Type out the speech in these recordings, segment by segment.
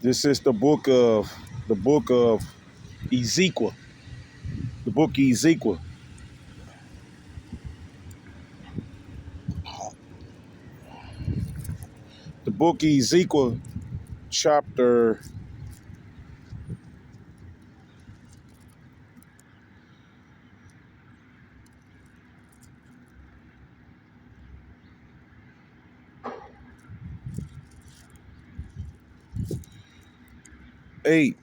This is the book of Ezekiel. The book of Ezekiel. The book of Ezekiel, chapter 8.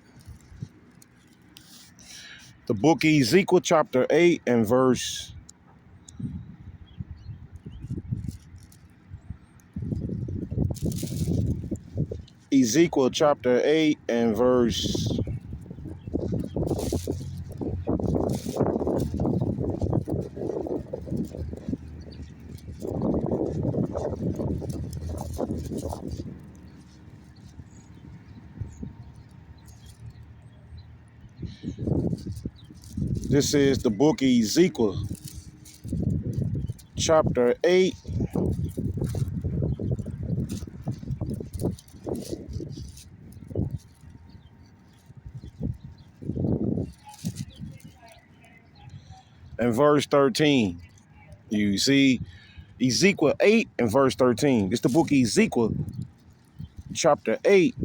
The book of Ezekiel, chapter 8, and verse Ezekiel, chapter 8, and verse This is the book of Ezekiel, chapter 8, and verse 13. You see, Ezekiel 8 and verse 13. It's the book of Ezekiel, chapter 8,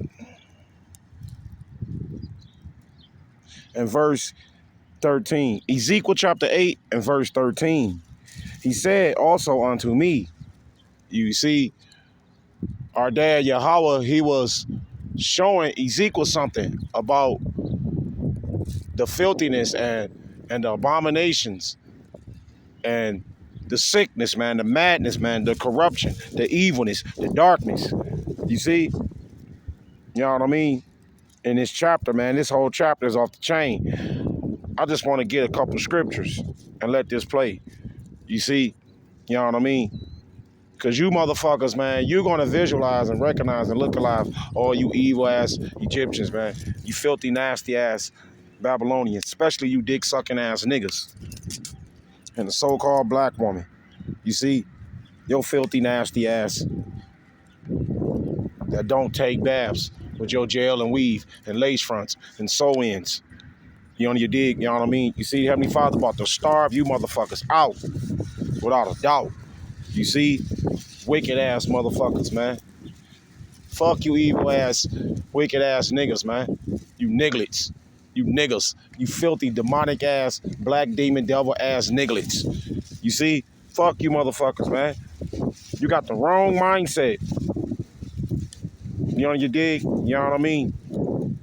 and verse 13. Ezekiel chapter 8 and verse 13. He said also unto me, you see, our dad Yahweh, he was showing Ezekiel something about the filthiness and the abominations and the sickness, man, the madness, man, the corruption, the evilness, the darkness. You see? You know what I mean? In this chapter, man, this whole chapter is off the chain. I just want to get a couple scriptures and let this play. You see? You know what I mean? Because you motherfuckers, man, you're going to visualize and recognize and look alive all you evil-ass Egyptians, man. You filthy, nasty-ass Babylonians, especially you dick-sucking ass niggas. And the so-called black woman. You see? Your filthy, nasty ass that don't take baths with your gel and weave and lace fronts and sew-ins. You on your dig, you know what I mean? You see, Heavenly Father about to starve you motherfuckers out without a doubt. You see? Wicked ass motherfuckers, man. Fuck you evil ass, wicked ass niggas, man. You nigglets. You niggas. You filthy, demonic ass, black demon devil ass nigglets. You see? Fuck you motherfuckers, man. You got the wrong mindset. You on your dig? You know what I mean?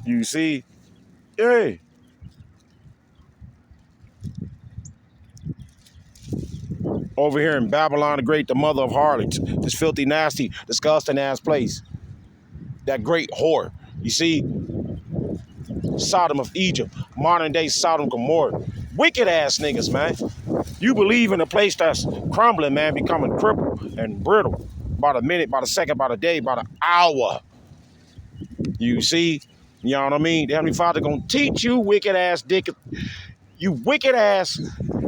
You see? Yeah. Over here in Babylon the Great, the mother of harlots. This filthy, nasty, disgusting ass place. That great whore. You see? Sodom of Egypt. Modern day Sodom Gomorrah. Wicked ass niggas, man. You believe in a place that's crumbling, man, becoming crippled and brittle. By the minute, by the second, by the day, by the hour. You see? You know what I mean? The Heavenly Father gonna teach you wicked ass dick. You wicked ass,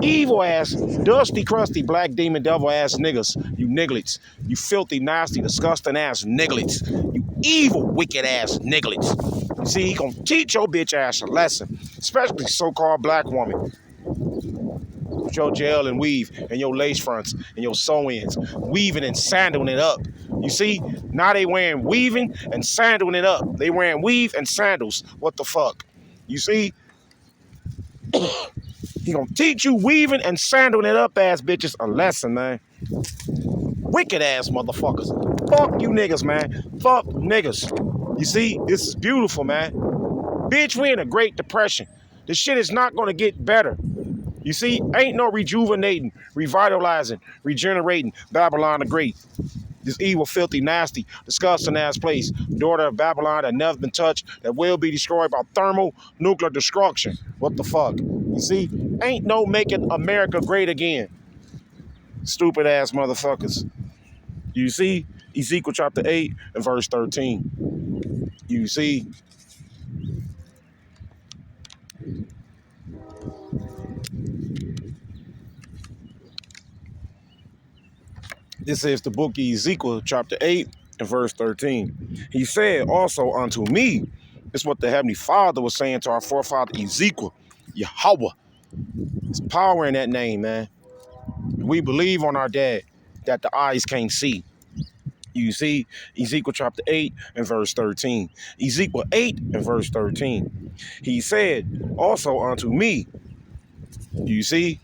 evil ass, dusty, crusty, black demon devil ass niggas. You nigglets. You filthy, nasty, disgusting ass nigglets. You evil, wicked ass nigglets. You see, he gonna teach your bitch ass a lesson. Especially so-called black woman. With your gel and weave and your lace fronts and your sew-ins. Weaving and sandling it up. You see, now they wearing weaving and sandling it up. They wearing weave and sandals. What the fuck? You see? He gonna teach you weaving and sandling it up ass bitches a lesson, man. Wicked ass motherfuckers. Fuck you niggas, man. Fuck niggas. You see, this is beautiful, man. Bitch, we in a Great Depression. This shit is not gonna get better. You see, ain't no rejuvenating, revitalizing, regenerating Babylon the Great. This evil, filthy, nasty, disgusting ass place, daughter of Babylon that never been touched, that will be destroyed by thermal nuclear destruction. What the fuck? You see, ain't no making America great again. Stupid ass motherfuckers. You see, Ezekiel chapter 8 and verse 13. You see, this is the book of Ezekiel chapter 8 and verse 13. He said also unto me, this is what the Heavenly Father was saying to our forefather Ezekiel, Yahweh. There's power in that name, man. We believe on our dad that the eyes can't see. You see, Ezekiel chapter 8 and verse 13. Ezekiel 8 and verse 13. He said also unto me, you see,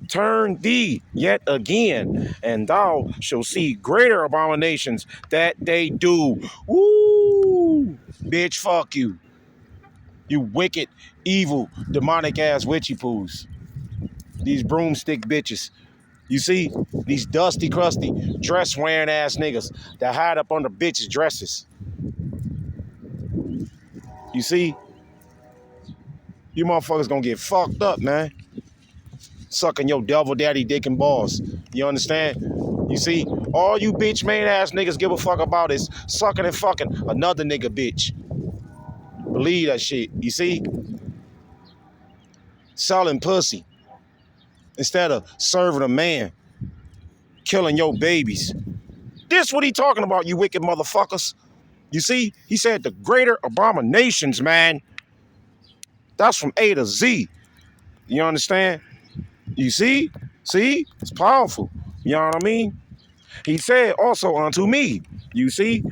turn thee yet again, and thou shalt see greater abominations that they do. Woo! Bitch, fuck you. You wicked, evil, demonic ass witchy poos. These broomstick bitches. You see, these dusty, crusty, dress-wearing ass niggas that hide up under bitches' dresses. You see, you motherfuckers gonna get fucked up, man. Sucking your devil daddy dick and balls. You understand? You see, all you bitch made ass niggas give a fuck about is sucking and fucking another nigga bitch. Believe that shit. You see? Selling pussy instead of serving a man. Killing your babies. This what he talking about, you wicked motherfuckers. You see, he said the greater abominations, man. That's from A to Z. You understand? You see? See? It's powerful. You know what I mean? He said also unto me, you see,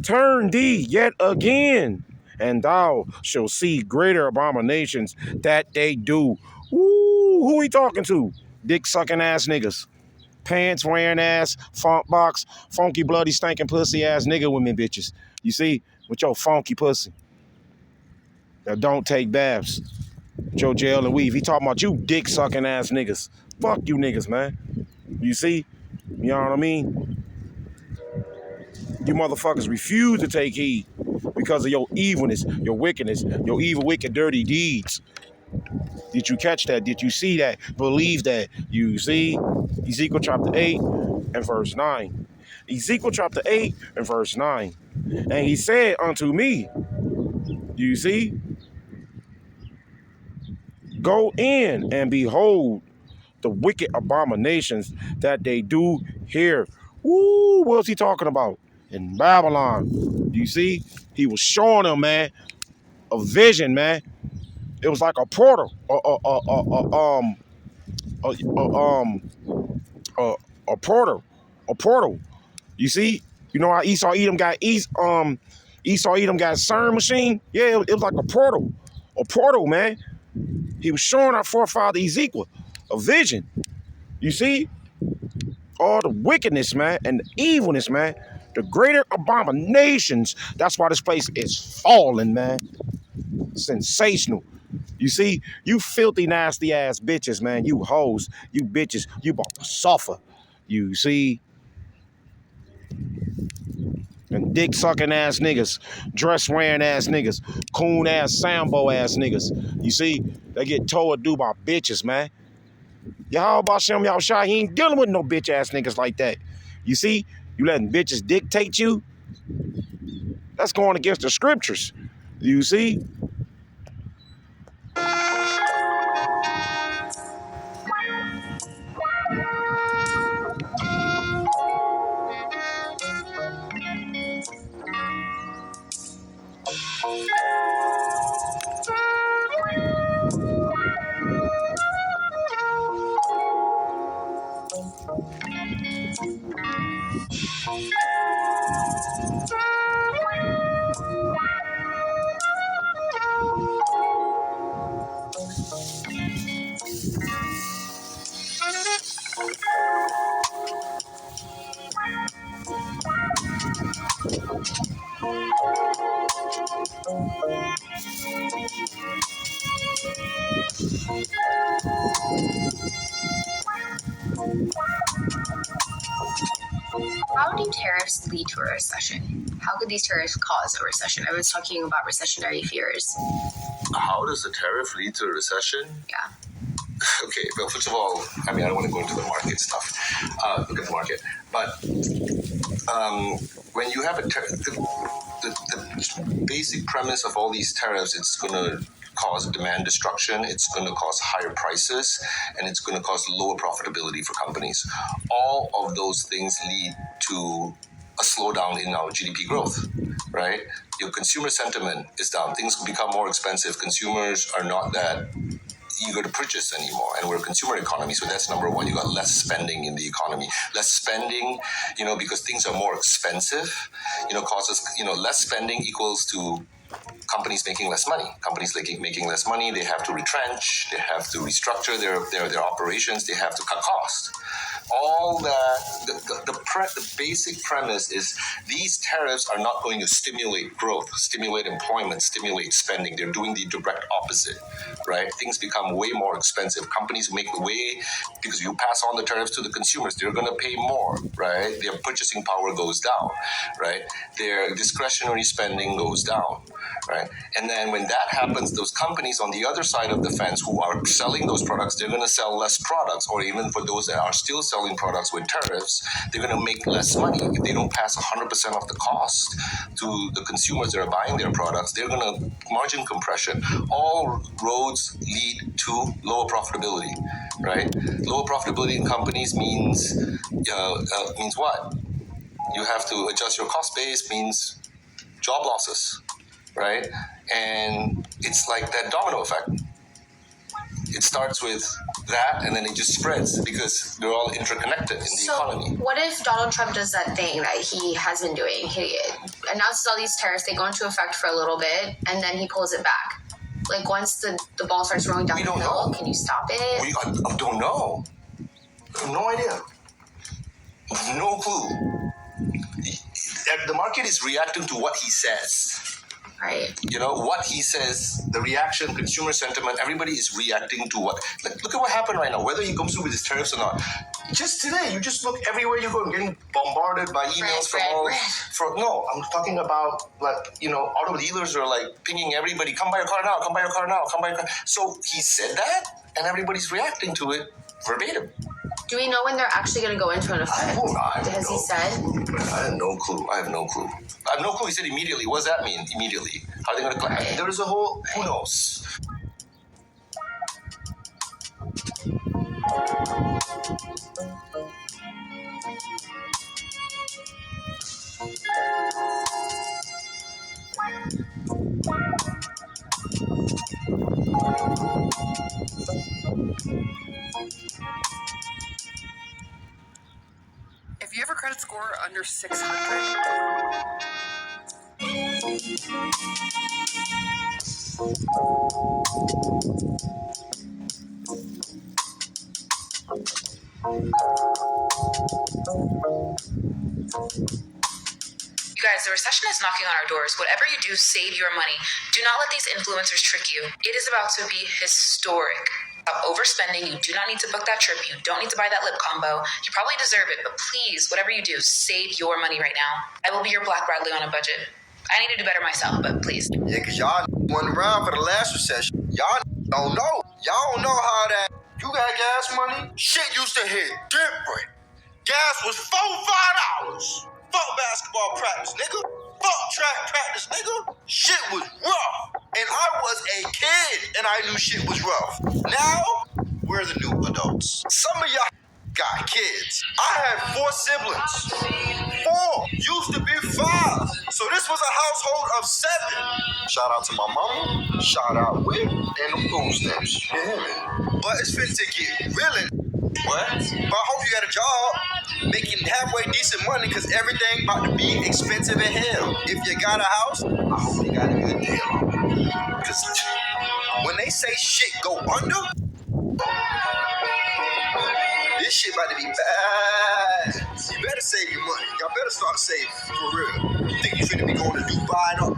turn thee yet again, and thou shalt see greater abominations that they do. Ooh, who he talking to? Dick sucking ass niggas. Pants wearing ass, funk box, funky, bloody, stinking pussy ass nigga women bitches. You see, with your funky pussy that don't take baths. Joe Jail and Weave. He talking about you dick sucking ass niggas. Fuck you niggas, man. You see? You know what I mean? You motherfuckers refuse to take heed because of your evilness, your wickedness, your evil, wicked, dirty deeds. Did you catch that? Did you see that? Believe that? You see? Ezekiel chapter 8 and verse 9. Ezekiel chapter 8 and verse 9. And he said unto me, you see? Go in and behold the wicked abominations that they do here. Woo, what's he talking about? In Babylon. You see? He was showing them, man, a vision, man. It was like a portal. A portal. A portal. You see? You know how Esau Edom got Esau Edom got a CERN machine? Yeah, it was like a portal. A portal, man. He was showing our forefather Ezekiel a vision. You see? All the wickedness, man, and the evilness, man. The greater abominations. That's why this place is falling, man. Sensational. You see? You filthy, nasty ass bitches, man. You hoes. You bitches. You about to suffer. You see? And dick sucking ass niggas, dress wearing ass niggas, coon ass Sambo ass niggas. You see, they get told to do by bitches, man. Y'all about Shem y'all shy, he ain't dealing with no bitch ass niggas like that. You see, you letting bitches dictate you. That's going against the scriptures. You see? How do tariffs lead to a recession? How could these tariffs cause a recession? I was talking about recessionary fears. How does a tariff lead to a recession? Yeah. Okay, well, first of all, I mean, I don't want to go into the market stuff. Look at the market. But when you have the basic premise of all these tariffs, it's going to cause demand destruction, it's going to cause higher prices, and it's going to cause lower profitability for companies. All of those things lead to a slowdown in our GDP growth, right? Your consumer sentiment is down. Things become more expensive. Consumers are not that eager to purchase anymore, and we're a consumer economy, so that's number one. You got less spending in the economy. Less spending, because things are more expensive, causes, less spending equals to companies making less money. Companies making less money, they have to retrench, they have to restructure their operations, they have to cut costs. All that, the basic premise is these tariffs are not going to stimulate growth, stimulate employment, stimulate spending. They're doing the direct opposite, right? Things become way more expensive. Companies make way, because you pass on the tariffs to the consumers, they're going to pay more, right? Their purchasing power goes down, right? Their discretionary spending goes down, right? And then when that happens, those companies on the other side of the fence who are selling those products, they're going to sell less products, or even for those that are still selling products with tariffs, they're going to make less money. If they don't pass 100% of the cost to the consumers that are buying their products, they're going to margin compression. All roads lead to lower profitability, right? Lower profitability in companies means what? You have to adjust your cost base, means job losses, right? And it's like that domino effect. It starts with that, and then it just spreads because they're all interconnected in the economy. So what if Donald Trump does that thing that he has been doing? He announces all these tariffs, they go into effect for a little bit, and then he pulls it back. Like, once the ball starts rolling down the hill, can you stop it? I don't know. I have no idea. No clue. The market is reacting to what he says. Right. What he says, the reaction, consumer sentiment, everybody is reacting to what. Like, look at what happened right now, whether he comes through with his tariffs or not. Just today, you just look everywhere you go, and getting bombarded by emails No, I'm talking about, auto dealers are like pinging everybody, come buy your car now, come buy your car now, come buy your car. So he said that, and everybody's reacting to it verbatim. Do we know when they're actually going to go into an effect? Has he said? I have no clue. I have no clue. He said immediately. What does that mean, immediately? How are they going to collect? There is a whole... Who knows? If you have a credit score under 600, You guys, the recession is knocking on our doors. Whatever you do, save your money. Do not let these influencers trick you. It is about to be historic. Stop overspending. You do not need to book that trip. You don't need to buy that lip combo. You probably deserve it, but please, whatever you do, save your money right now. I will be your Black Bradley on a budget. I need to do better myself, but please. Yeah, because y'all went around for the last recession. Y'all don't know. Y'all don't know how that... You got gas money? Shit used to hit different. Gas was $4-5. Fuck basketball practice, nigga. Fuck track practice, nigga. Shit was rough. And I was a kid, and I knew shit was rough. Now, we're the new adults. Some of y'all got kids. I had 4 siblings. 4 used to be 5. So this was a household of 7. Shout out to my mama. Shout out Whip and the food stamps. You hear me? But it's finna get really. What? But I hope you got a job making halfway decent money, because everything about to be expensive in hell. If you got a house, I hope you got a good deal. Because when they say shit go under, this shit about to be bad. You better save your money. Y'all better start saving for real. You think you finna be going to Dubai and up?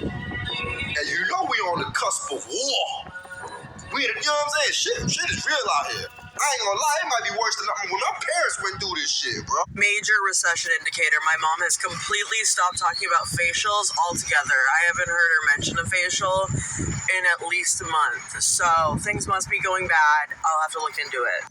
And you know we on the cusp of war. We you know what I'm saying? Shit is real out here. I ain't gonna lie, it might be worse than when my parents went through this shit, bro. Major recession indicator. My mom has completely stopped talking about facials altogether. I haven't heard her mention a facial in at least a month. So things must be going bad. I'll have to look into it.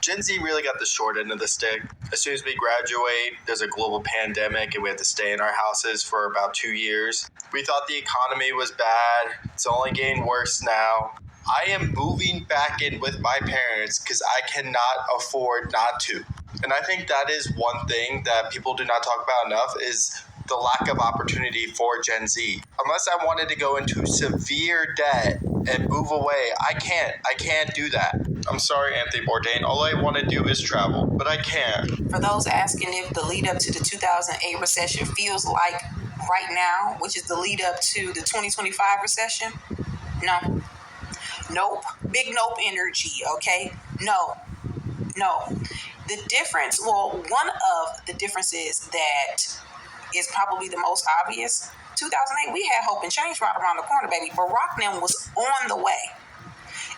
Gen Z really got the short end of the stick. As soon as we graduate, there's a global pandemic and we have to stay in our houses for about 2 years. We thought the economy was bad. It's only getting worse now. I am moving back in with my parents because I cannot afford not to. And I think that is one thing that people do not talk about enough is the lack of opportunity for Gen Z. Unless I wanted to go into severe debt and move away, I can't do that. I'm sorry, Anthony Bourdain. All I want to do is travel, but I can't. For those asking if the lead up to the 2008 recession feels like right now, which is the lead up to the 2025 recession, no. Nope. Big nope energy, okay? No. The difference, one of the differences that is probably the most obvious, 2008, we had hope and change right around the corner, baby. Barack then was on the way.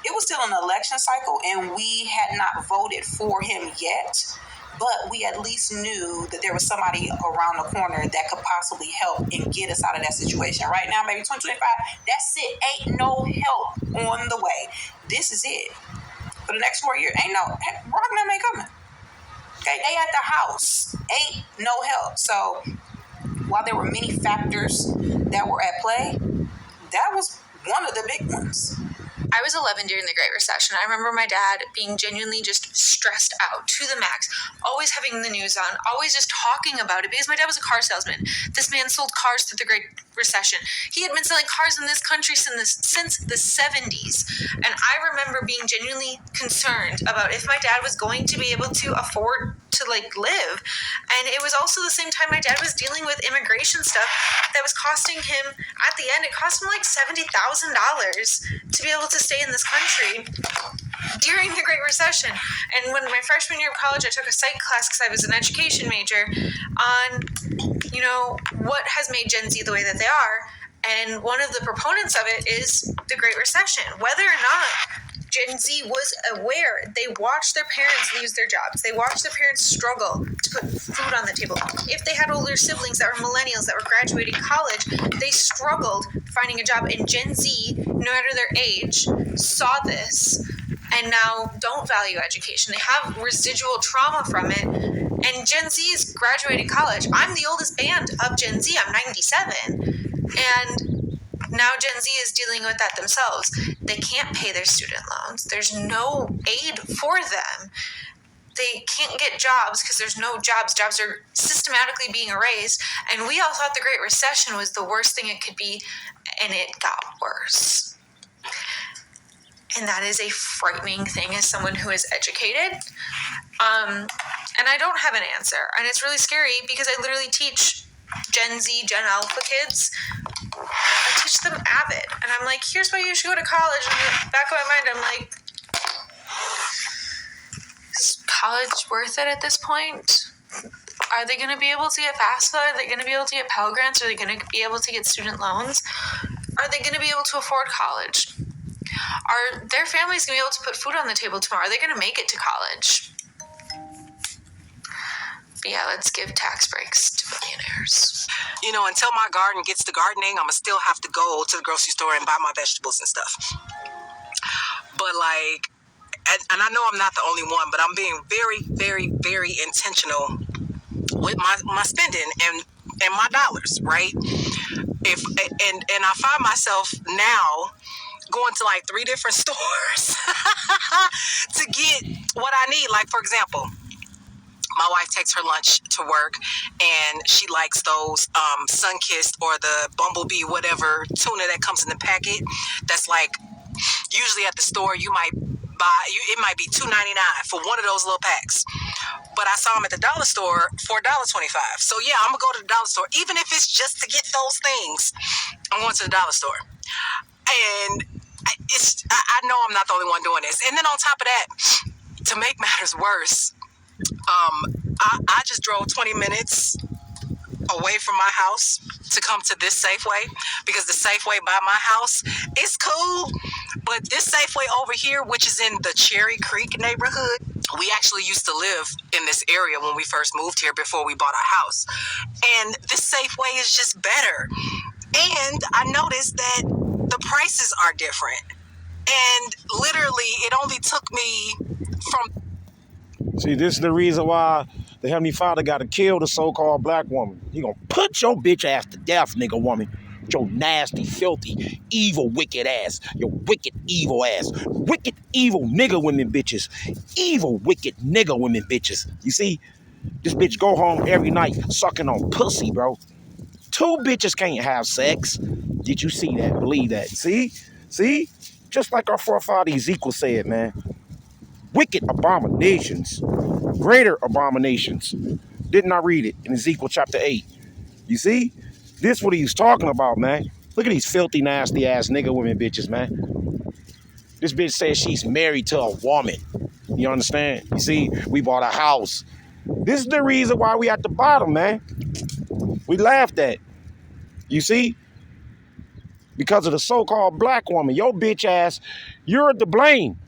It was still an election cycle, and we had not voted for him yet, but we at least knew that there was somebody around the corner that could possibly help and get us out of that situation. Right now, baby, 2025, that's it. Ain't no help on the way. This is it. For the next 4 years, Barack never ain't coming. Okay, they at the house. Ain't no help. So while there were many factors that were at play, that was one of the big ones. I was 11 during the Great Recession. I remember my dad being genuinely just stressed out to the max, always having the news on, always just talking about it because my dad was a car salesman. This man sold cars through the Great Recession. He had been selling cars in this country since the 70s. And I remember being genuinely concerned about if my dad was going to be able to afford to live. And it was also the same time my dad was dealing with immigration stuff that was costing him, at the end, it cost him $70,000 to be able to stay in this country during the Great Recession. And when my freshman year of college, I took a psych class because I was an education major on, what has made Gen Z the way that they are. And one of the proponents of it is the Great Recession. Whether or not Gen Z was aware, they watched their parents lose their jobs. They watched their parents struggle to put food on the table. If they had older siblings that were millennials that were graduating college, they struggled finding a job. And Gen Z, no matter their age, saw this and now don't value education. They have residual trauma from it. And Gen Z is graduating college. I'm the oldest band of Gen Z. I'm 97. And now Gen Z is dealing with that themselves. They can't pay their student loans. There's no aid for them. They can't get jobs because there's no jobs. Jobs are systematically being erased. And we all thought the Great Recession was the worst thing it could be, and it got worse. And that is a frightening thing as someone who is educated. And I don't have an answer. And it's really scary because I literally teach Gen Z, Gen Alpha kids. I teach them Avid. And I'm like, here's why you should go to college. And in the back of my mind, I'm like, is college worth it at this point? Are they going to be able to get FAFSA? Are they going to be able to get Pell Grants? Are they going to be able to get student loans? Are they going to be able to afford college? Are their families going to be able to put food on the table tomorrow? Are they going to make it to college? But yeah, let's give tax breaks to billionaires. Until my garden gets to gardening, I'm going to still have to go to the grocery store and buy my vegetables and stuff. But and I know I'm not the only one, but I'm being very, very, very intentional with my spending and my dollars, right? And I find myself now going to 3 different stores to get what I need. For example, my wife takes her lunch to work and she likes those Sunkissed or the Bumblebee whatever tuna that comes in the packet. That's usually at the store you might buy, it might be $2.99 for one of those little packs. But I saw them at the dollar store for $1.25. So yeah, I'm gonna go to the dollar store, even if it's just to get those things. I'm going to the dollar store, and I know I'm not the only one doing this. And then on top of that, to make matters worse, I just drove 20 minutes away from my house to come to this Safeway, because the Safeway by my house is cool, but this Safeway over here, which is in the Cherry Creek neighborhood, we actually used to live in this area when we first moved here before we bought a house, and this Safeway is just better. And I noticed that the prices are different, and literally it only took me from... See, this is the reason why the Heavenly Father got to kill the so-called black woman. He gonna put your bitch ass to death, nigga woman. Your nasty, filthy, evil, wicked ass. Your wicked, evil ass. Wicked, evil nigga women bitches. Evil, wicked nigga women bitches. You see? This bitch go home every night sucking on pussy, bro. 2 bitches can't have sex. Did you see that? Believe that. See? See? Just like our forefather Ezekiel said, man. Wicked abominations. Greater abominations. Didn't I read it in Ezekiel chapter 8? You see? This is what he's talking about, man. Look at these filthy, nasty ass nigga women bitches, man. This bitch says she's married to a woman. You understand? You see? We bought a house. This is the reason why we at the bottom, man. We laughed at. You see? Because of the so-called black woman. Your bitch ass, you're to blame.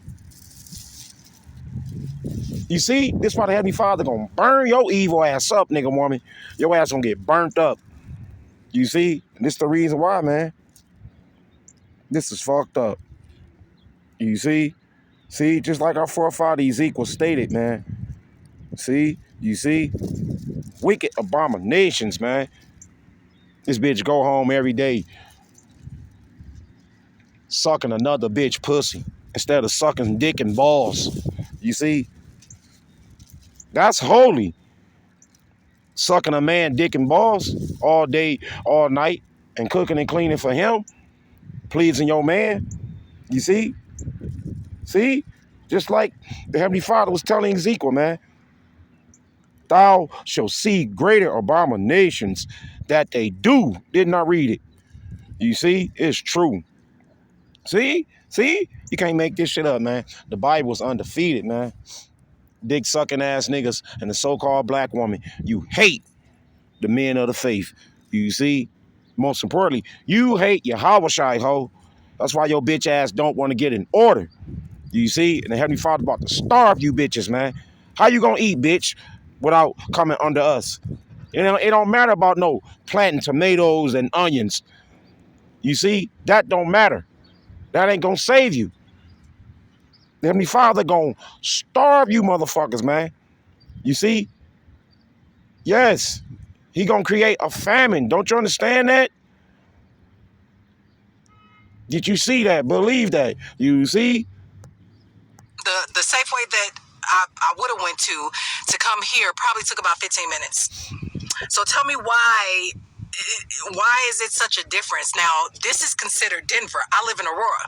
You see? This is why the Heavenly Father gonna burn your evil ass up, nigga woman. Your ass gonna get burnt up. You see? And this is the reason why, man. This is fucked up. You see? See? Just like our forefather Ezekiel stated, man. See? You see? Wicked abominations, man. This bitch go home every day sucking another bitch pussy instead of sucking dick and balls. You see? That's holy. Sucking a man dick and balls all day, all night, and cooking and cleaning for him, pleasing your man. You see? See? Just like the Heavenly Father was telling Ezekiel, man. Thou shalt see greater abominations that they do. Did not read it. You see? It's true. See? See? You can't make this shit up, man. The Bible's undefeated, man. Dick sucking ass niggas and the so-called black woman. You hate the men of the faith. You see? Most importantly, you hate your Yahushua, ho. That's why your bitch ass don't want to get in order. You see? And the Heavenly Father about to starve you bitches, man. How you gonna eat, bitch, without coming under us? You know, it don't matter about no planting tomatoes and onions. You see? That don't matter. That ain't gonna save you. The Heavenly Father gonna starve you motherfuckers, man. You see? Yes. He gonna create a famine. Don't you understand that? Did you see that? Believe that. You see? The Safeway that I would have went to come here probably took about 15 minutes. So tell me why is it such a difference? Now, this is considered Denver. I live in Aurora.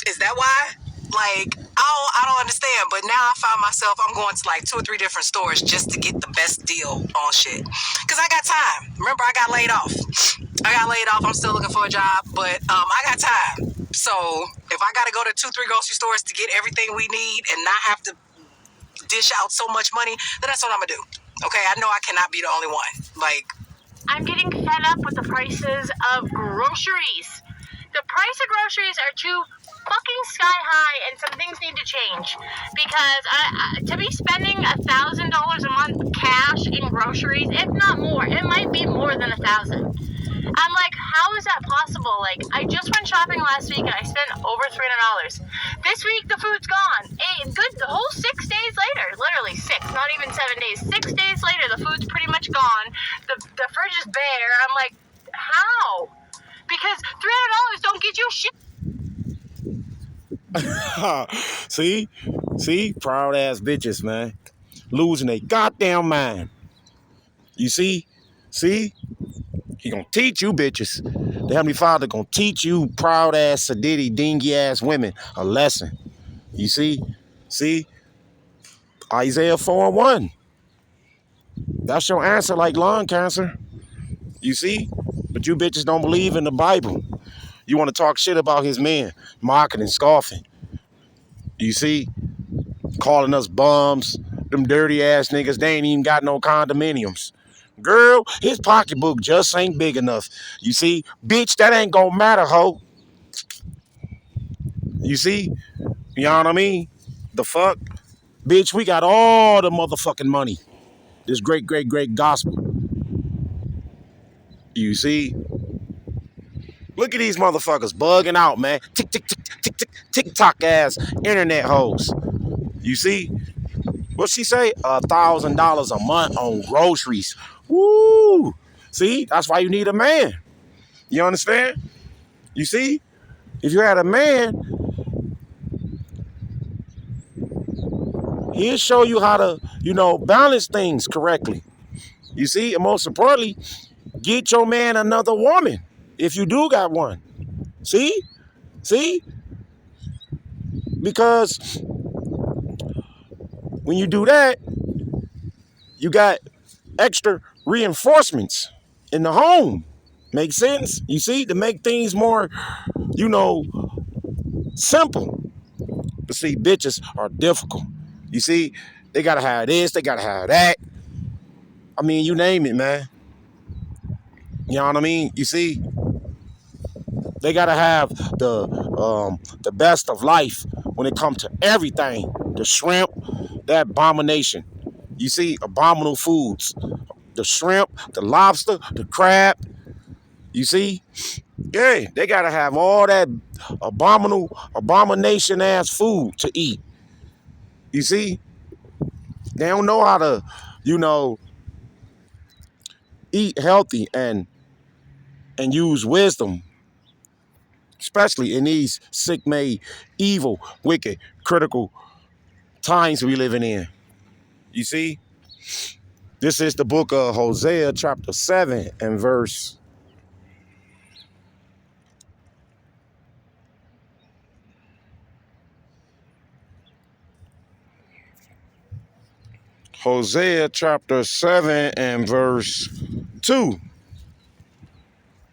Is that why? Like, I don't understand, but now I find myself, I'm going to like 2 or 3 different stores just to get the best deal on shit. Because I got time. Remember, I got laid off. I'm still looking for a job, but I got time. So if I got to go to 2, 3 grocery stores to get everything we need and not have to dish out so much money, then that's what I'm going to do. Okay, I know I cannot be the only one. Like, I'm getting fed up with the prices of groceries. The price of groceries are too fucking sky high, and some things need to change. Because to be spending $1,000 a month cash in groceries, if not more, it might be more than 1,000. I'm like, how is that possible? Like, I just went shopping last week and I spent over $300. This week the food's gone. The whole 6 days later, literally 6, not even 7 days. 6 days later, the food's pretty much gone. The fridge is bare. I'm like, how? Because $300 don't get you shit. See? Proud ass bitches, man. Losing their goddamn mind. You see? See? He gonna teach you bitches. The Heavenly Father gonna teach you proud ass, sadiddy, dingy ass women a lesson. You see? See? Isaiah 4:1. That's your answer like lung cancer. You see? But you bitches don't believe in the Bible. You want to talk shit about his men, mocking and scoffing. You see? Calling us bums, them dirty ass niggas. They ain't even got no condominiums. Girl, his pocketbook just ain't big enough. You see, bitch, that ain't gonna matter, ho. You see, you know what I mean? The fuck? Bitch, we got all the motherfucking money. This great, great, great gospel. You see? Look at these motherfuckers bugging out, man. Tick, tick, tick, tick, tick, TikTok ass internet hoes. You see? What she say? $1,000 a month on groceries. Woo! See? That's why you need a man. You understand? You see? If you had a man, he'll show you how to, balance things correctly. You see? And most importantly, get your man another woman if you do got one. See? See? Because when you do that, you got extra reinforcements in the home. Make sense? You see? To make things more, simple. But see, bitches are difficult. You see? They gotta have this, they gotta have that. I mean, you name it, man. You know what I mean? You see? They gotta have the best of life when it comes to everything. The shrimp, that abomination. You see, abominable foods. The shrimp, the lobster, the crab. You see? Yeah, they gotta have all that abomination ass food to eat. You see? They don't know how to, eat healthy and use wisdom. Especially in these sick, made, evil, wicked, critical times we living in. You see? This is the book of Hosea, chapter 7 and verse. Hosea chapter 7 and verse 2.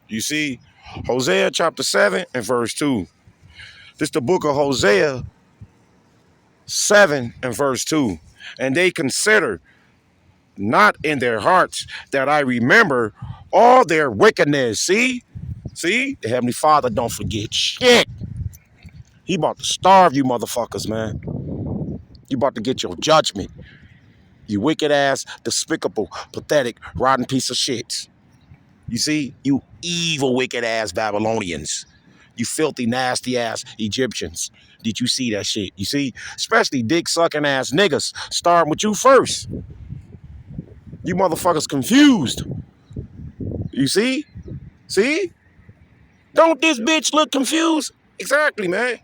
You see? Hosea chapter 7 and verse 2. This is the book of Hosea 7 and verse 2. And they consider not in their hearts that I remember all their wickedness. See? See? The Heavenly Father don't forget shit. He about to starve you motherfuckers, man. You about to get your judgment. You wicked ass, despicable, pathetic, rotten piece of shit. You see? You evil, wicked ass Babylonians. You filthy, nasty ass Egyptians. Did you see that shit? You see? Especially dick sucking ass niggas. Starting with you first. You motherfuckers confused. You see? See? Don't this bitch look confused? Exactly, man.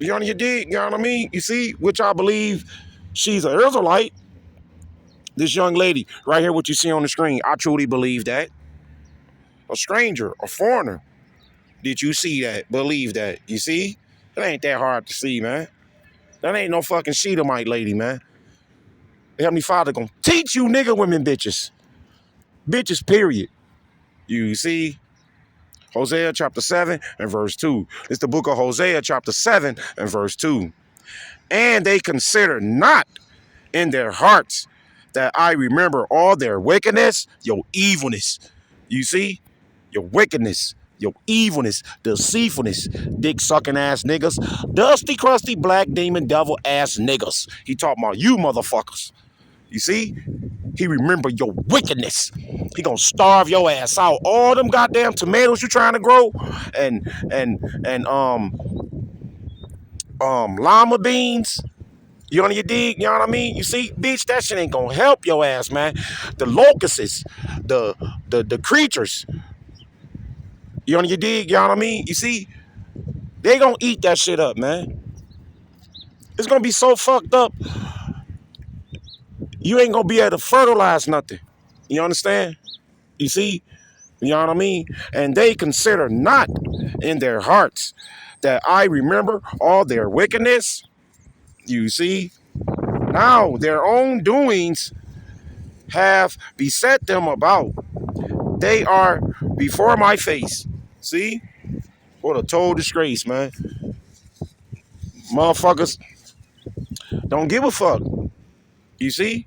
You on your dig, you know what I mean? You see, which I believe she's an Israelite. This young lady, right here, what you see on the screen, I truly believe that. A stranger, a foreigner. Did you see that? Believe that. You see? It ain't that hard to see, man. That ain't no fucking Shedemite lady, man. The Heavenly Father gonna teach you nigga women bitches. Bitches, period. You see? Hosea chapter 7 and verse 2. It's the book of Hosea chapter 7 and verse 2. And they consider not in their hearts that I remember all their wickedness, your evilness. You see? Your wickedness, your evilness, deceitfulness, dick sucking ass niggas, dusty, crusty, black demon devil ass niggas. He talking about you motherfuckers. You see? He remember your wickedness. He gonna starve your ass out. All them goddamn tomatoes you trying to grow and lima beans. You on your dig? You know what I mean? You see, bitch, that shit ain't gonna help your ass, man. The locusts, the creatures. You on your dig? You know what I mean? You see, they gonna eat that shit up, man. It's gonna be so fucked up. You ain't gonna be able to fertilize nothing. You understand? You see? You know what I mean? And they consider not in their hearts that I remember all their wickedness. You see? Now their own doings have beset them about. They are before my face. See? What a total disgrace, man. Motherfuckers don't give a fuck. You see?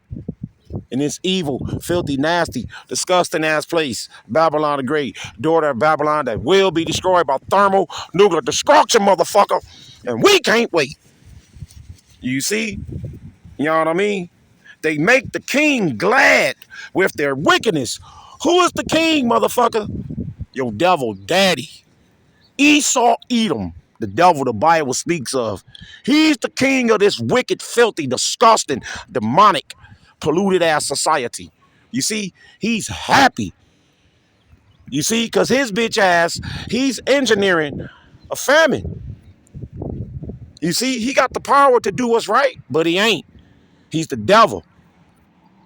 in this evil, filthy, nasty, disgusting ass place. Babylon the Great, daughter of Babylon that will be destroyed by thermal nuclear destruction, motherfucker. And we can't wait. You see? You know what I mean? They make the king glad with their wickedness. Who is the king, motherfucker? Your devil daddy. Esau Edom, the devil the Bible speaks of. He's the king of this wicked, filthy, disgusting, demonic, polluted ass society. You see, he's happy. You see, because his bitch ass, he's engineering a famine. You see, he got the power to do what's right, but he ain't. He's the devil.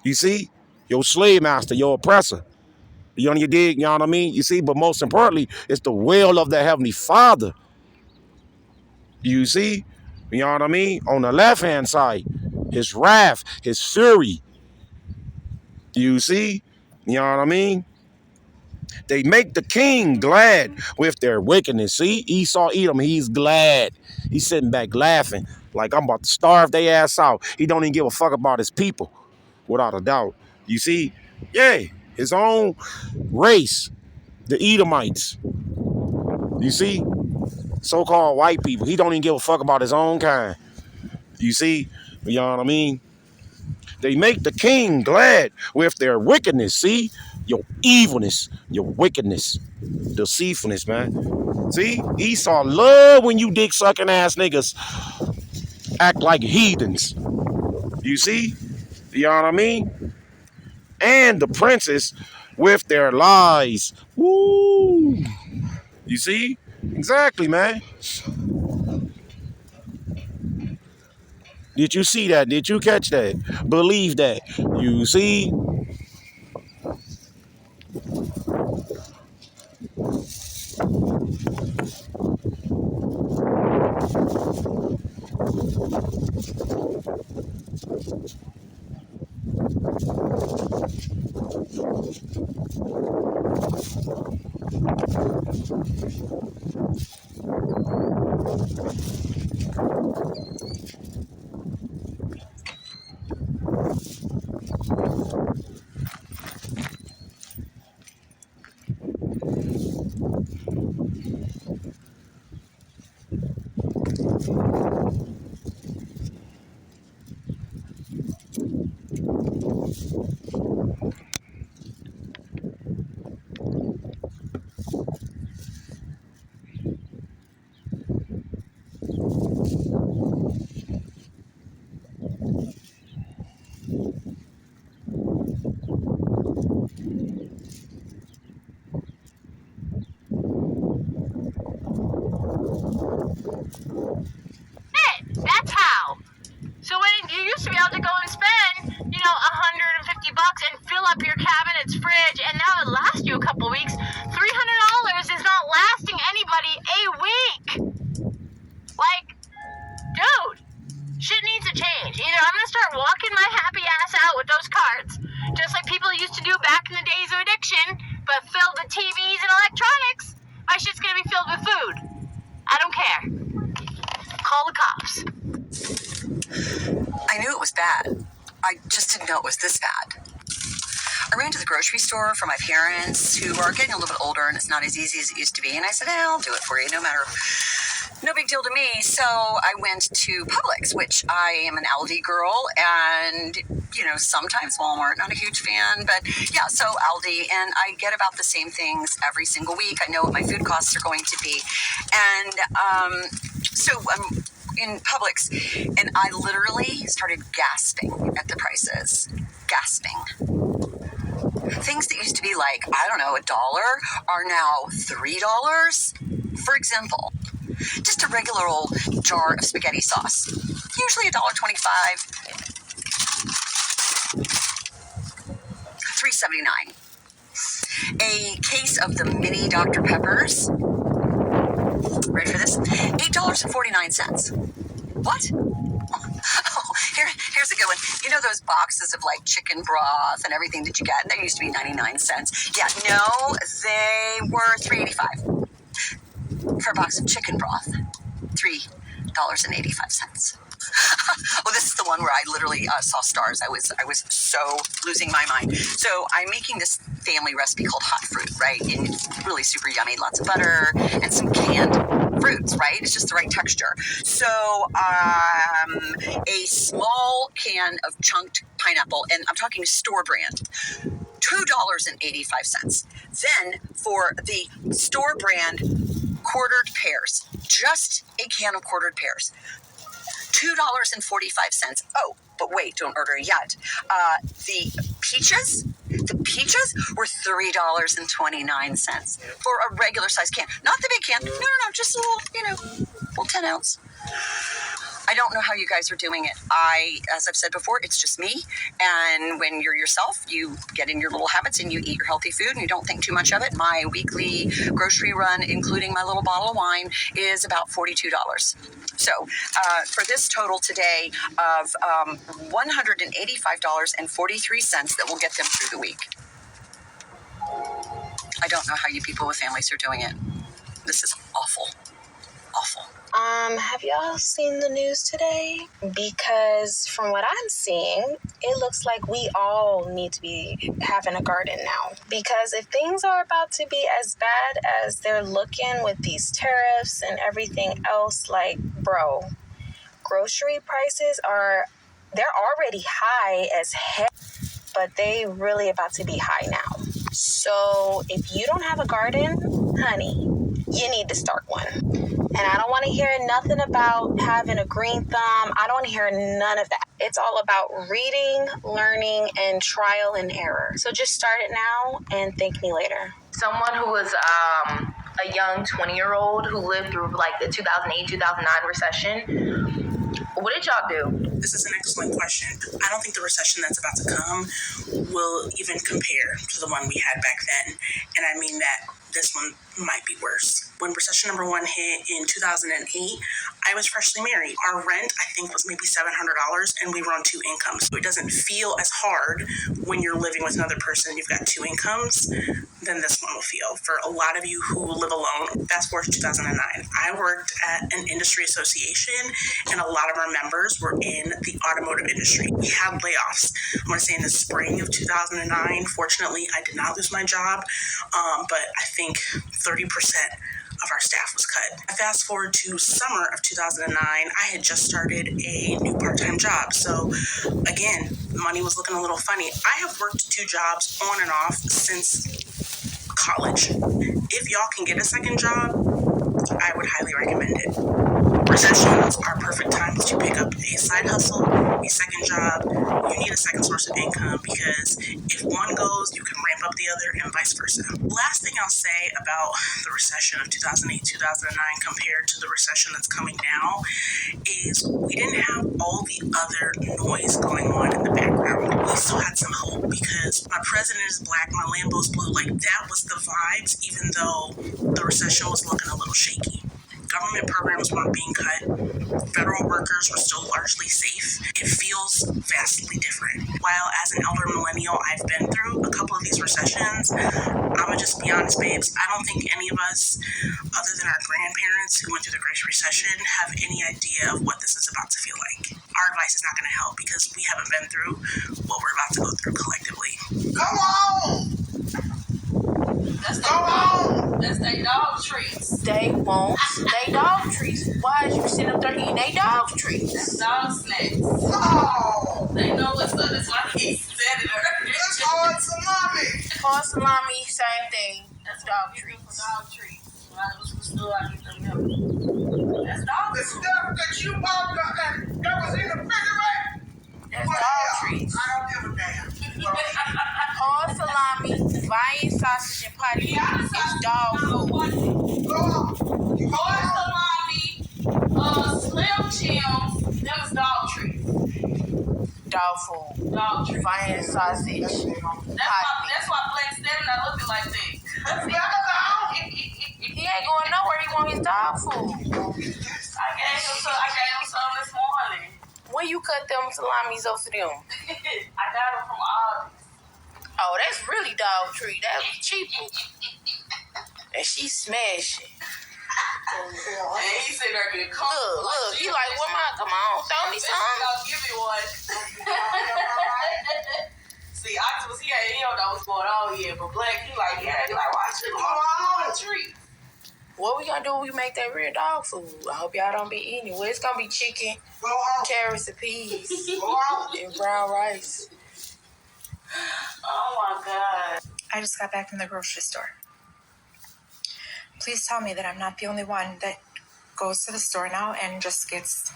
You see, your slave master, your oppressor. You dig? You know what I mean? You see, but most importantly, it's the will of the Heavenly Father. You see? You know what I mean? On the left-hand side, his wrath, his fury. You see? You know what I mean? They make the king glad with their wickedness. See? Esau Edom, he's glad. He's sitting back laughing like I'm about to starve their ass out. He don't even give a fuck about his people, without a doubt. You see? Yeah, his own race, the Edomites. You see? So-called white people. He don't even give a fuck about his own kind. You see? You know what I mean? They make the king glad with their wickedness. See? Your evilness, your wickedness, deceitfulness, man. See? Esau love when you dick-sucking ass niggas act like heathens. You see? You know what I mean? And the princes with their lies. Woo! You see? Exactly, man. Did you see that? Did you catch that? Believe that. You see? That's how. So when you used to be able to go and spend, $150 and fill up your cabinet's fridge, and now it lasts you a couple weeks. $300 is not lasting anybody a week. Like, dude, shit needs to change. Either I'm gonna start walking my happy ass out with those cards, just like people used to do back in the days of addiction, but filled with TVs and electronics. My shit's gonna be filled with food. I don't care. Call the cops. I knew it was bad. I just didn't know it was this bad. I ran to the grocery store for my parents, who are getting a little bit older, and it's not as easy as it used to be. And I said, I'll do it for you, no big deal to me. So I went to Publix, which I am an Aldi girl, and, sometimes Walmart, not a huge fan, but yeah, so Aldi, and I get about the same things every single week. I know what my food costs are going to be. And so I'm in Publix, and I literally started gasping at the prices. Gasping. Things that used to be like, $1 are now $3. For example, just a regular old jar of spaghetti sauce, usually $1.25, $3.79. A case of the mini Dr. Peppers, ready for this? $8.49. What? Oh, here's a good one. You know those boxes of chicken broth and everything that you get? They used to be 99 cents. Yeah, no, they were $3.85 for a box of chicken broth. $3.85. Well, this is the one where I literally saw stars. I was so losing my mind. So I'm making this family recipe called hot fruit, right? And it's really super yummy. Lots of butter and some canned fruits, right? It's just the right texture. So a small can of chunked pineapple, and I'm talking store brand, $2.85. Then for the store brand quartered pears, just a can of quartered pears, $2.45. Oh, but wait, don't order yet. The peaches were $3.29 for a regular size can. Not the big can. No, just a little, little 10 ounce. I don't know how you guys are doing it. As I've said before, it's just me. And when you're yourself, you get in your little habits and you eat your healthy food and you don't think too much of it. My weekly grocery run, including my little bottle of wine, is about $42. So for this total today of $185.43 that will get them through the week. I don't know how you people with families are doing it. This is awful. Awful. Have y'all seen the news today? Because from what I'm seeing, it looks like we all need to be having a garden now. Because if things are about to be as bad as they're looking with these tariffs and everything else, like, bro, grocery prices they're already high as heck, but they really about to be high now. So if you don't have a garden, honey, you need to start one. And I don't want to hear nothing about having a green thumb. I don't want to hear none of that. It's all about reading, learning, and trial and error. So just start it now and thank me later. Someone who was a young 20-year-old who lived through like the 2008-2009 recession, what did y'all do? This is an excellent question. I don't think the recession that's about to come will even compare to the one we had back then. And I mean that this one might be worse. When recession number one hit in 2008, I was freshly married. Our rent, I think, was maybe $700, and we were on 2 incomes. So it doesn't feel as hard when you're living with another person, you've got 2 incomes, than this one will feel. For a lot of you who live alone, fast forward to 2009. I worked at an industry association, and a lot of our members were in the automotive industry. We had layoffs. I want to say in the spring of 2009, fortunately, I did not lose my job, but I think 30% of our staff was cut. Fast forward to summer of 2009, I had just started a new part-time job. So again, money was looking a little funny. I have worked 2 jobs on and off since college. If y'all can get a second job, I would highly recommend it. Recessions are perfect times to pick up a side hustle, a second job. You need a second source of income because if one goes, you can ramp up the other and vice versa. Last thing I'll say about the recession of 2008-2009 compared to the recession that's coming now is we didn't have all the other noise going on in the background. We still had some hope because my president is black, my Lambo's blue. Like that was the vibes, even though the recession was looking a little shaky. Government programs weren't being cut. Federal workers were still largely safe. It feels vastly different. While as an elder millennial, I've been through a couple of these recessions, I'ma just be honest, babes, I don't think any of us, other than our grandparents who went through the Great Recession, have any idea of what this is about to feel like. Our advice is not gonna help because we haven't been through what we're about to go through collectively. Come on! That's they dog treats. They won't. They dog treats. Why is you sitting up there eating they dog treats? That's dog snacks. Oh! They know what's up. That's why he said it earlier. It's hard salami! Hard salami, same thing. That's dog treats. Dog treats. That's dog The food. stuff that you bought that was in the refrigerator? That's dog treats. I don't give a damn. Hard salami, Hawaiian sausage, and patty is dog food. Hard salami, Slim Jims, them is dog treats. Dog food. Dog treats. Hawaiian sausage. That's why Black standing there looking like that. He ain't going nowhere. He want his dog food. I gave him some this morning. When you cut them salamis off of them? I got them from Aldi's. Oh, that's really dog treat. That was cheaper. And she smashing. And he said, "Look, he like, where my Come on, throw me some. Give me one. See, Octopus, he don't know what's going on yet, but Black, he like, watch it. I want a treat. What we gonna do when we make that real dog food? I hope y'all don't be eating it. Well, it's gonna be chicken, carrots, and peas, and brown rice. Oh my God. I just got back from the grocery store. Please tell me that I'm not the only one that goes to the store now and just gets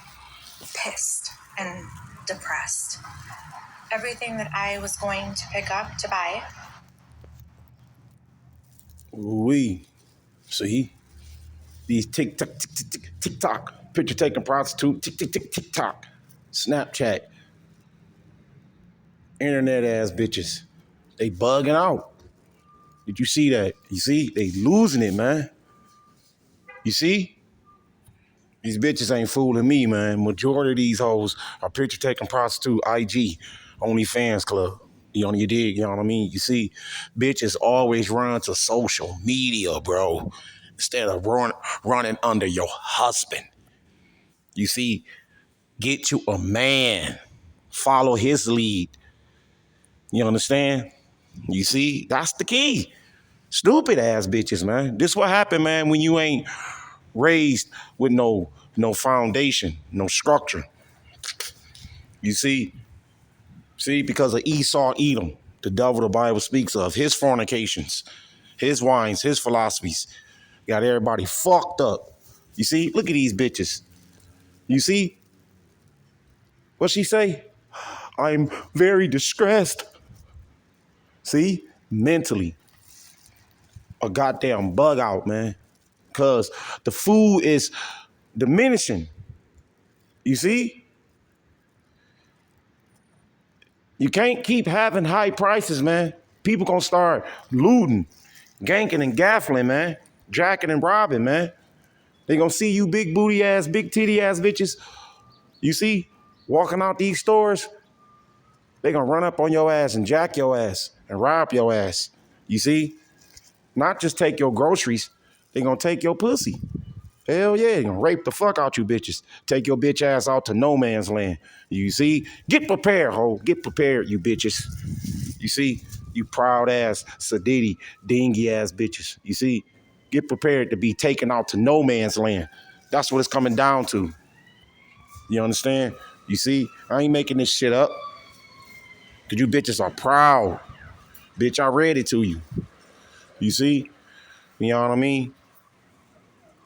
pissed and depressed. Everything that I was going to pick up to buy. We see these TikTok picture taking prostitute, TikTok, Snapchat, internet ass bitches. They bugging out. Did you see that? You see, they losing it, man. You see? These bitches ain't fooling me, man. Majority of these hoes are picture taking prostitute, IG, OnlyFans club. You dig? You know what I mean? You see, bitches always run to social media, bro, instead of running under your husband. You see, get you a man. Follow his lead. You understand? You see, that's the key. Stupid ass bitches, man. This what happened, man, when you ain't raised with no foundation, no structure. You see, because of Esau, Edom, the devil the Bible speaks of, his fornications, his wines, his philosophies, got everybody fucked up. You see, look at these bitches. You see, what she say? I'm very distressed. See, mentally, a goddamn bug out, man, because the food is diminishing. You see? You can't keep having high prices, man. People gonna start looting, ganking and gaffling, man. Jacking and robbing, man. They gonna see you big booty ass, big titty ass bitches. You see, walking out these stores, they gonna run up on your ass and jack your ass and rob your ass. You see? Not just take your groceries, they gonna take your pussy. Hell yeah, they gonna rape the fuck out you bitches. Take your bitch ass out to no man's land. You see? Get prepared, ho. Get prepared, you bitches. You see? You proud ass, sadiddy, dingy ass bitches. You see? Get prepared to be taken out to no man's land. That's what it's coming down to. You understand? You see? I ain't making this shit up. Cause you bitches are proud. Bitch, I read it to you. You see? You know what I mean?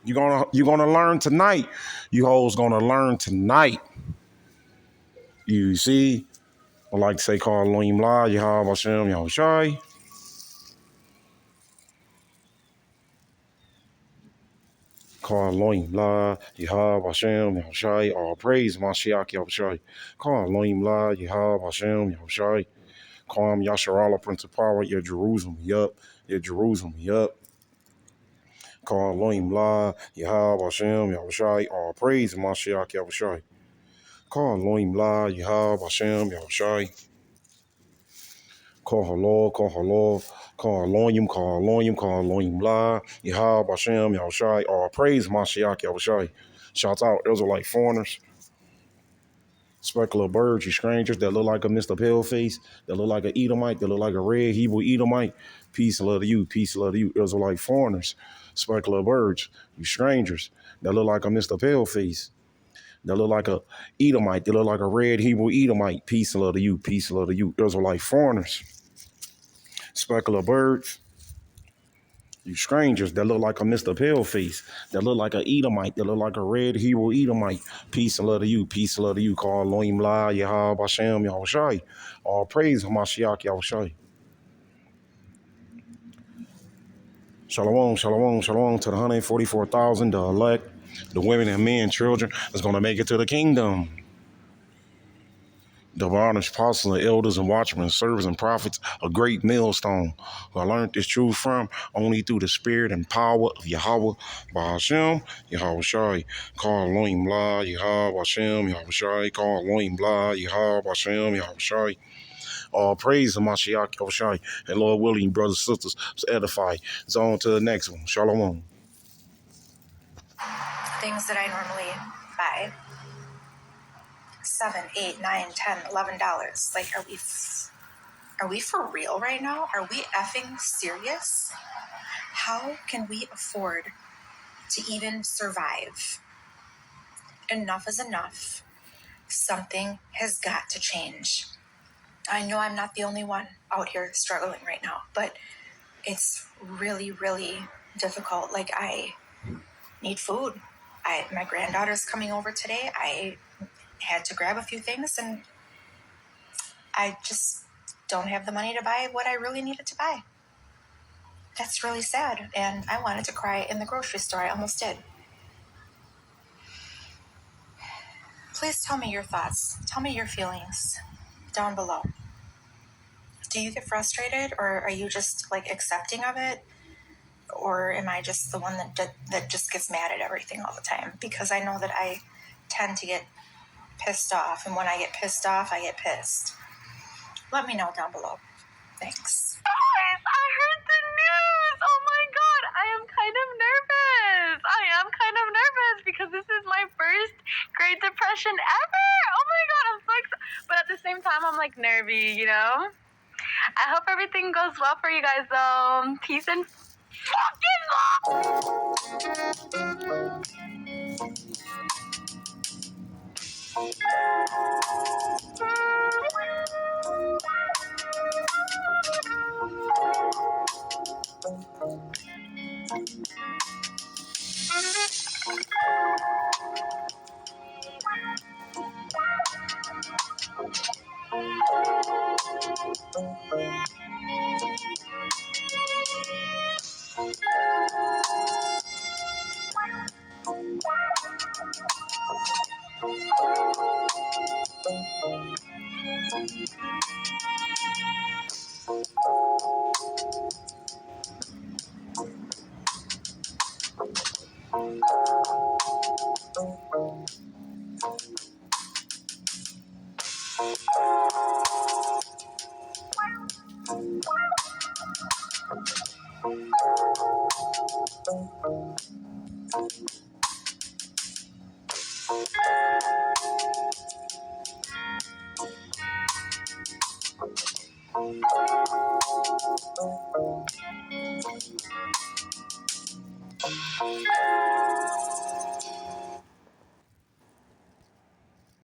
You're gonna learn tonight. You hoes gonna learn tonight. You see? I like to say, call Elohim La, Yahweh Hashem, Yahweh Shai. Call Elohim La, Yahweh Hashem, Yahweh Shai. All praise, Mashiach, Yahweh Shai. Call Elohim La, Yahweh Hashem, Yahweh Shai. Call him Yasharala, Prince of Power, your Jerusalem, yup. Your Jerusalem, yup. Call Elohim La, Yahweh Hashem, Yahweh Shai. All praise, Mashiach, Yahweh Shai. Call Elohim La, Yahweh Hashem, Yahweh Shai. Call Halal, call Halal, call Elohim, call Elohim, call Elohim La, Yahweh Hashem, Yahweh Shai. All praise, Mashiach, Yahweh Shai. Shouts out, Israelite foreigners, specular birds, you strangers that look like a Mr. Paleface, that look like an Edomite, that look like a red Hebrew Edomite. Peace and love to you, peace and love to you, Israelite foreigners, specular birds, you strangers that look like a Mr. Paleface, that look like a Edomite, that look like a red Hebrew Edomite. Peace and love to you, peace and love to you, Israelite foreigners, specular birds, you strangers that look like a Mr. Paleface, that look like an Edomite, that look like a red Hebrew Edomite. Peace and love to you, peace and love to you. Call Elohim La, Yahweh Hashem, Yahweh Shai. All praise, Hamashiach, Yahweh Shai. Shalom, shalom, shalom to the 144,000, the elect, the women and men, children that's going to make it to the kingdom. The varnished apostles and elders and watchmen, servants and prophets, a great millstone who I learned this truth from only through the spirit and power of Yahweh, Bahashem, Yahweh Shai. Call Elohim La, Yahweh Hashem, Yahweh Shai. Call Elohim La, Yahweh Hashem, Yahweh Shai. All praise to Mashiach, Yahweh Shai. And Lord willing, brothers and sisters, let's edify. It's on to the next one. Shalom. Things that I normally buy. $7, $8, $9, $10, $11. Like, are we for real right now? Are we effing serious? How can we afford to even survive? Enough is enough. Something has got to change. I know I'm not the only one out here struggling right now, but it's really, really difficult. Like, I need food. My granddaughter's coming over today. I had to grab a few things, and I just don't have the money to buy what I really needed to buy. That's really sad, and I wanted to cry in the grocery store. I almost did. Please tell me your thoughts. Tell me your feelings down below. Do you get frustrated, or are you just like accepting of it? Or am I just the one that just gets mad at everything all the time? Because I know that I tend to get pissed off, and when I get pissed off, I get pissed. Let me know down below. Thanks. Guys, I heard the news. Oh my god, I am kind of nervous. Because this is my first Great Depression ever. Oh my god, I'm so excited. But at the same time, I'm like nervy, you know? I hope everything goes well for you guys though. Peace and fucking love.